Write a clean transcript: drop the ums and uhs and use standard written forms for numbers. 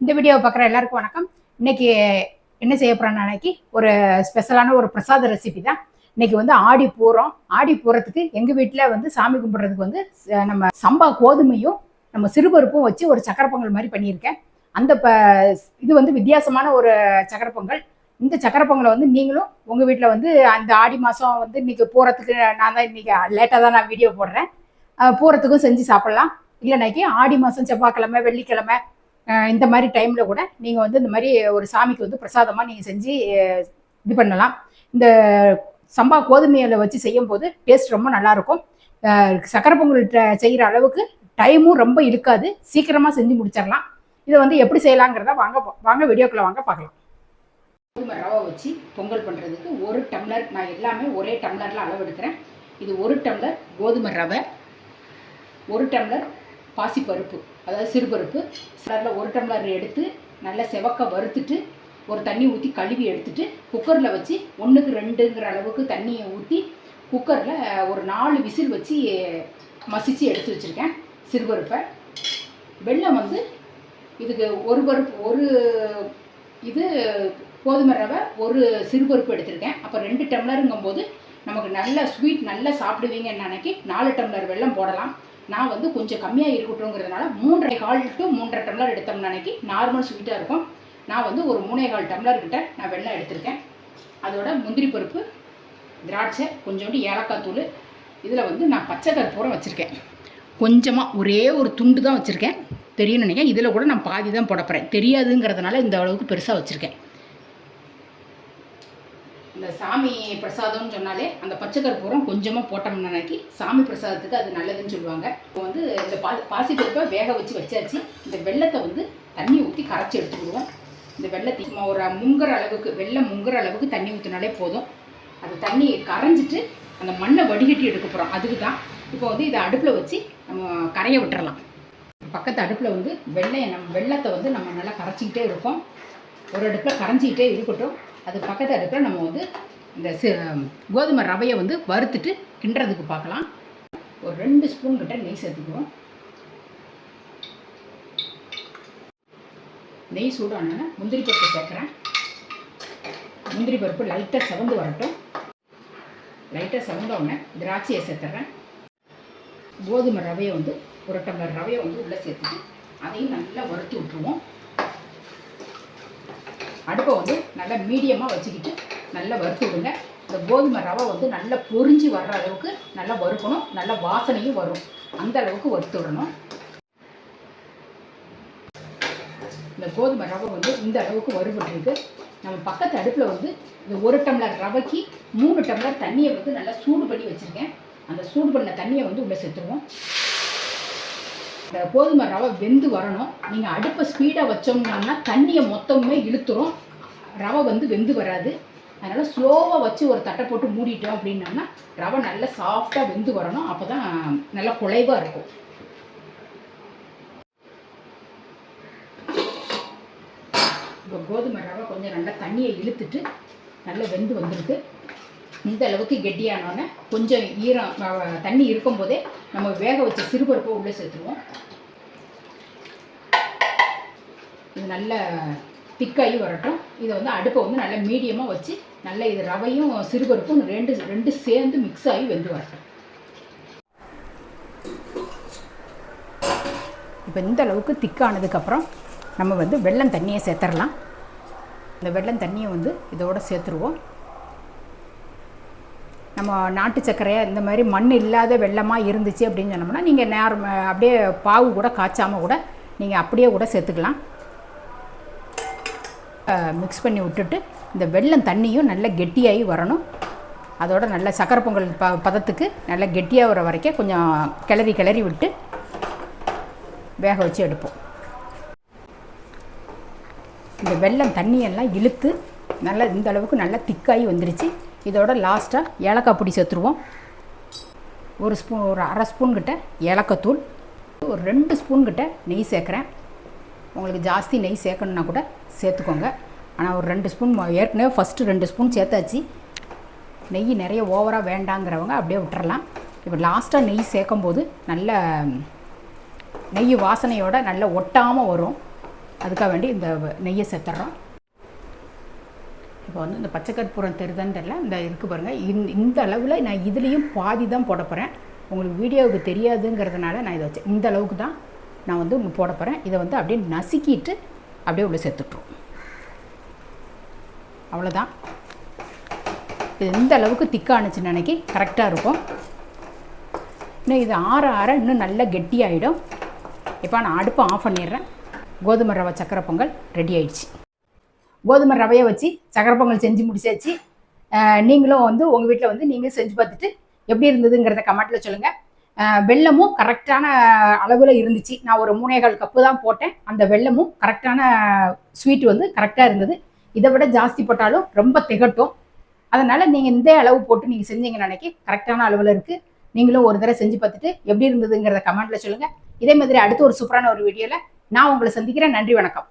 இந்த வீடியோவை பார்க்குற எல்லாருக்கும் வணக்கம். இன்னைக்கு என்ன செய்ய போகிறோம்னா, அன்னைக்கு ஒரு ஸ்பெஷலான ஒரு பிரசாத ரெசிபி தான். இன்னைக்கு வந்து ஆடி பூரம். ஆடி பூரத்துக்கு எங்கள் வீட்டில் வந்து சாமி கும்பிட்றதுக்கு வந்து நம்ம சம்பா கோதுமையும் நம்ம சிறுபருப்பும் வச்சு ஒரு சக்கரை பொங்கல் மாதிரி பண்ணியிருக்கேன். அந்த இது வந்து வித்தியாசமான ஒரு சக்கரை பொங்கல். இந்த சக்கரை பொங்கலை வந்து நீங்களும் உங்கள் வீட்டில் வந்து அந்த ஆடி மாதம் வந்து இன்னைக்கு பூரத்துக்கு நான் தான் இன்னைக்கு லேட்டாக தான் நான் வீடியோ போடுறேன். பூரத்துக்கும் செஞ்சு சாப்பிட்லாம். இல்லைனாக்கி ஆடி மாதம் செவ்வாய்க்கிழமை வெள்ளிக்கிழமை இந்த மாதிரி டைமில் கூட நீங்கள் வந்து இந்த மாதிரி ஒரு சாமிக்கு வந்து பிரசாதமாக நீங்கள் செஞ்சு இது பண்ணலாம். இந்த சம்பா கோதுமையில் வச்சு செய்யும் போது டேஸ்ட் ரொம்ப நல்லாயிருக்கும். சக்கரை பொங்கல் செய்கிற அளவுக்கு டைமும் ரொம்ப இழுக்காது, சீக்கிரமாக செஞ்சு முடிச்சிடலாம். இதை வந்து எப்படி செய்யலாங்கிறத வாங்க வீடியோக்குள்ளே வாங்க பார்க்கலாம். கோதுமை ரவை வச்சு பொங்கல் பண்ணுறதுக்கு 1 டம்ளர், நான் எல்லாமே ஒரே டம்ளரில் அளவு எடுக்கிறேன். இது 1 டம்ளர் கோதுமை ரவை, 1 டம்ளர் பாசிப்பருப்பு, அதாவது சிறுபருப்பு. சிலரில் 1 டம்ளர் எடுத்து நல்லா செவக்க வறுத்துட்டு ஒரு தண்ணி ஊற்றி கழுவி எடுத்துட்டு குக்கரில் வச்சு 1க்கு 2ங்கிற அளவுக்கு தண்ணியை ஊற்றி குக்கரில் ஒரு 4 விசில் வச்சு மசிச்சு எடுத்து வச்சுருக்கேன் சிறுபருப்பை. வெல்லம் வந்து இதுக்கு ஒரு இது கோதுமை ரவை, 1 சிறுபருப்பு எடுத்திருக்கேன். அப்போ 2 டம்ளருங்கும் போது நமக்கு நல்ல ஸ்வீட் நல்லா சாப்பிடுவீங்கன்னு நினைக்கி 4 டம்ளர் வெல்லம் போடலாம். நான் வந்து கொஞ்சம் கம்மியாக இருக்கட்டும்ங்கிறதுனால 3.25 to 3.5 டம்ளர் எடுத்தோம்னு நினைக்கி நார்மல் ஸ்வீட்டாக இருக்கும். நான் வந்து ஒரு 3.25 டம்ளர் கிட்ட நான் வெல்லம் எடுத்திருக்கேன். அதோட முந்திரி பருப்பு, திராட்சை, கொஞ்சோண்டு ஏலக்காய் தூள். இதில் வந்து நான் பச்சை கற்பூரம் வச்சுருக்கேன். கொஞ்சமாக ஒரே ஒரு துண்டு தான் வச்சுருக்கேன். தெரியும்னு நினைக்கிறேன். இதில் கூட நான் பாதி தான் போடப்போகிறேன். தெரியாதுங்கிறதுனால இந்த அளவுக்கு பெருசாக வச்சுருக்கேன். இந்த சாமி பிரசாதம்னு சொன்னாலே அந்த பச்சை கற்பூரம் கொஞ்சமாக போட்டோம்னு நினைக்கி சாமி பிரசாதத்துக்கு அது நல்லதுன்னு சொல்லுவாங்க. இப்போ வந்து இந்த பாசிப்பருப்பை வேக வச்சு வச்சாச்சு. இந்த வெள்ளத்தை வந்து தண்ணி ஊற்றி கரைச்சி எடுத்துக்கிடுவோம். இந்த வெள்ளத்தை ஒரு முங்குற அளவுக்கு, வெள்ளம் முங்குற அளவுக்கு தண்ணி ஊற்றினாலே போதும். அது தண்ணி கரைஞ்சிட்டு அந்த மண்ணை வடிகட்டி எடுக்க போகிறோம். அதுக்கு தான் இப்போ வந்து இதை அடுப்பில் வச்சு நம்ம கரைய விட்டுறலாம். பக்கத்து அடுப்பில் வந்து வெள்ளத்தை வந்து நம்ம நல்லா கரைச்சிக்கிட்டே இருக்கோம். ஒரு அடுப்பில் கரைஞ்சிக்கிட்டே இருக்கட்டும். அது பக்கத்து அடுப்பில் நம்ம வந்து இந்த கோதுமை ரவையை வந்து வறுத்துட்டு கிண்டுறதுக்கு பார்க்கலாம். ஒரு 2 ஸ்பூன் கிட்ட நெய் சேர்த்துக்குவோம். நெய் சூடான முந்திரி பருப்பு சேர்க்குறேன். முந்திரி பருப்பு லைட்டாக செவந்து வரட்டும். லைட்டாக செவந்த உடனே திராட்சையை சேர்த்துறேன். கோதுமை ரவையை வந்து 1 டம்ளர் ரவையை வந்து உள்ளே சேர்த்துட்டு அதையும் நல்லா வறுத்து விட்டுருவோம். அடுப்பை வந்து நல்லா மீடியமாக வச்சுக்கிட்டு நல்லா வறுத்து விடுங்க. இந்த கோதுமை ரவை வந்து நல்லா பொரிஞ்சு வர்ற அளவுக்கு நல்லா வறுக்கணும். நல்லா வாசனையும் வரும், அந்த அளவுக்கு வறுத்து விடணும். இந்த கோதுமை ரவை வந்து இந்த அளவுக்கு வறுபட்டுருக்கு. நம்ம பக்கத்து அடுப்பில் வந்து இந்த 1 டம்ளர் ரவைக்கு 3 டம்ளர் தண்ணியை வந்து நல்லா சூடு பண்ணி வச்சுருக்கேன். அந்த சூடு பண்ண தண்ணியை வந்து உள்ளே சேர்த்துருவோம். இந்த கோதுமை ரவை வெந்து வரணும். நீங்கள் அடுப்பை ஸ்பீடாக வச்சோம்னா தண்ணியை மொத்தமே இழுத்துரும், ரவை வந்து வெந்து வராது. அதனால் ஸ்லோவாக வச்சு ஒரு தட்டை போட்டு மூடிட்டோம் அப்படின்னோம்னா ரவை நல்லா சாஃப்டாக வெந்து வரணும். அப்போ தான் நல்லா குழைவாக இருக்கும். இப்போ கோதுமை ரவை கொஞ்சம் நல்லா தண்ணியை இழுத்துட்டு நல்லா வெந்து வந்துருக்கு. இந்த அளவுக்கு கெட்டியானோடனே கொஞ்சம் தண்ணி இருக்கும்போதே நம்ம வேக வச்ச சிறுபருப்பை உள்ளே சேர்த்துருவோம். இது நல்ல திக்காகி வரட்டும். இதை வந்து அடுப்பை வந்து நல்லா மீடியமாக வச்சு நல்லா இது ரவையும் சிறுபருப்பும் ரெண்டு சேர்ந்து மிக்ஸ் ஆகி வெந்து வரட்டும். இப்போ இந்த அளவுக்கு திக்கானதுக்கப்புறம் நம்ம வந்து வெல்லம் தண்ணியை சேர்த்துடலாம். இந்த வெல்லம் தண்ணியை வந்து இதோட சேர்த்துருவோம். நம்ம நாட்டு சர்க்கரையை இந்த மாதிரி மண் இல்லாத வெல்லமாக இருந்துச்சு அப்படின்னு சொன்னோம்னா நீங்கள் அப்படியே பாவு கூட காய்ச்சாமல் கூட நீங்கள் அப்படியே கூட சேர்த்துக்கலாம். மிக்ஸ் பண்ணி விட்டுட்டு இந்த வெல்லம் தண்ணியும் நல்லா கெட்டியாகி வரணும். அதோட நல்ல சக்கரை பொங்கல் பதத்துக்கு நல்லா கெட்டியாக வர வரைக்கும் கொஞ்சம் கிளறி விட்டு வேக வச்சு எடுப்போம். இந்த வெல்லம் தண்ணியெல்லாம் இழுத்து நல்லா இந்த அளவுக்கு நல்லா திக்காகி வந்துருச்சு. இதோட லாஸ்ட்டாக ஏலக்காய் பொடி சேர்த்துருவோம். ஒரு அரை ஸ்பூன் கிட்ட ஏலக்காய் தூள், ஒரு 2 ஸ்பூன் கிட்ட நெய் சேர்க்குறேன். உங்களுக்கு ஜாஸ்தி நெய் சேர்க்கணுன்னா கூட சேர்த்துக்கோங்க. ஆனால் ஒரு 2 ஸ்பூன், ஏற்கனவே ஃபஸ்ட்டு 2 ஸ்பூன் சேர்த்தாச்சு. நெய் நிறைய ஓவராக வேண்டாங்கிறவங்க அப்படியே விட்டுறலாம். இப்போ லாஸ்ட்டாக நெய் சேர்க்கும்போது நல்ல நெய் வாசனையோடு நல்லா ஒட்டாமல் வரும். அதுக்காக வேண்டி இந்த நெய்யை சேர்த்துட்றோம். இப்போ வந்து இந்த பச்சை கற்பூரம் தெரியுதான்னு தெரியல, இந்த இருக்குது பாருங்கள். இந்த அளவில் நான் இதுலேயும் பாதி தான் போட போகிறேன். உங்களுக்கு வீடியோவுக்கு தெரியாதுங்கிறதுனால நான் இதை வச்சேன். இந்த அளவுக்கு தான் நான் வந்து போட போகிறேன். இதை வந்து அப்படியே நசுக்கிட்டு அப்படியே உள்ளே சேர்த்துட்ருவோம். அவ்வளோதான். இது இந்த அளவுக்கு திக்கானுச்சுன்னு நினைக்கி கரெக்டாக இருக்கும். இன்னும் இது ஆற ஆற இன்னும் நல்லா கெட்டியாகிடும். இப்போ நான் அடுப்பை ஆஃப் பண்ணிடுறேன். கோதுமை ரவை சக்கரை பொங்கல் ரெடி ஆயிடுச்சு. கோதுமை ரவையை வச்சு சக்கரை பொங்கல் செஞ்சு முடிச்சாச்சு. நீங்களும் வந்து உங்கள் வீட்டில் வந்து நீங்கள் செஞ்சு பார்த்துட்டு எப்படி இருந்ததுங்கிறத கமெண்ட்டில் சொல்லுங்கள். வெல்லமும் கரெக்டான அளவில் இருந்துச்சு. நான் ஒரு 3/4 கப்பு தான் போட்டேன். அந்த வெல்லமும் கரெக்டான ஸ்வீட் வந்து கரெக்டாக இருந்தது. இதை விட ஜாஸ்தி போட்டாலும் ரொம்ப திகட்டும். அதனால் நீங்கள் இந்த அளவு போட்டு நீங்கள் செஞ்சீங்கன்னு நினைக்கி கரெக்டான அளவில் இருக்குது. நீங்களும் ஒரு தடவை செஞ்சு பார்த்துட்டு எப்படி இருந்ததுங்கிறத கமெண்ட்டில் சொல்லுங்கள். இதே மாதிரி அடுத்து ஒரு சூப்பரான ஒரு வீடியோவில் நான் உங்களை சந்திக்கிறேன். நன்றி, வணக்கம்.